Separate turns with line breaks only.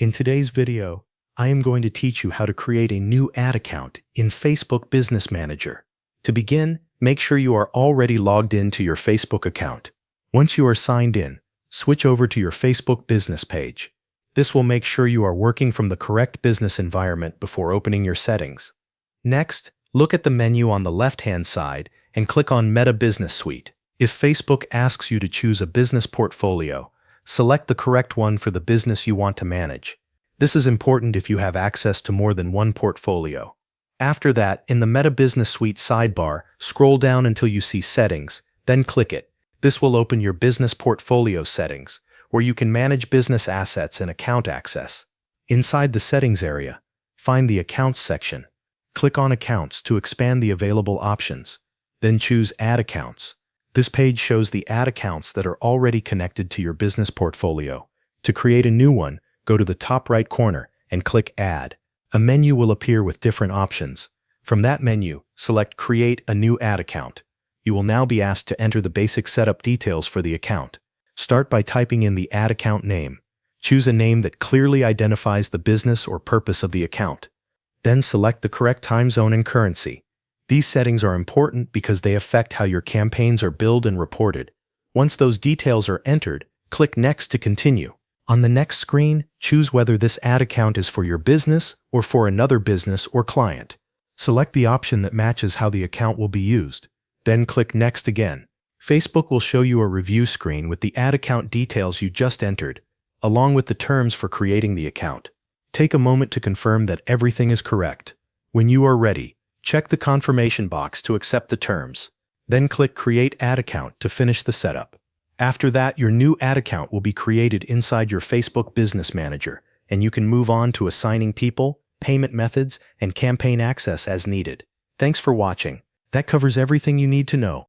In today's video, I am going to teach you how to create a new ad account in Facebook Business Manager. To begin, make sure you are already logged in to your Facebook account. Once you are signed in, switch over to your Facebook business page. This will make sure you are working from the correct business environment before opening your settings. Next, look at the menu on the left-hand side and click on Meta Business Suite. If Facebook asks you to choose a business portfolio, select the correct one for the business you want to manage. This is important if you have access to more than one portfolio. After that, in the Meta Business Suite sidebar, scroll down until you see Settings, then click it. This will open your business portfolio settings, where you can manage business assets and account access. Inside the Settings area, find the Accounts section. Click on Accounts to expand the available options. Then choose Add Accounts. This page shows the ad accounts that are already connected to your business portfolio. To create a new one, go to the top right corner and click Add. A menu will appear with different options. From that menu, select Create a new ad account. You will now be asked to enter the basic setup details for the account. Start by typing in the ad account name. Choose a name that clearly identifies the business or purpose of the account. Then select the correct time zone and currency. These settings are important because they affect how your campaigns are billed and reported. Once those details are entered, click Next to continue. On the next screen, choose whether this ad account is for your business or for another business or client. Select the option that matches how the account will be used. Then click Next again. Facebook will show you a review screen with the ad account details you just entered, along with the terms for creating the account. Take a moment to confirm that everything is correct. When you are ready, check the confirmation box to accept the terms. Then click Create Ad Account to finish the setup. After that, your new ad account will be created inside your Facebook Business Manager, and you can move on to assigning people, payment methods, and campaign access as needed. Thanks for watching. That covers everything you need to know.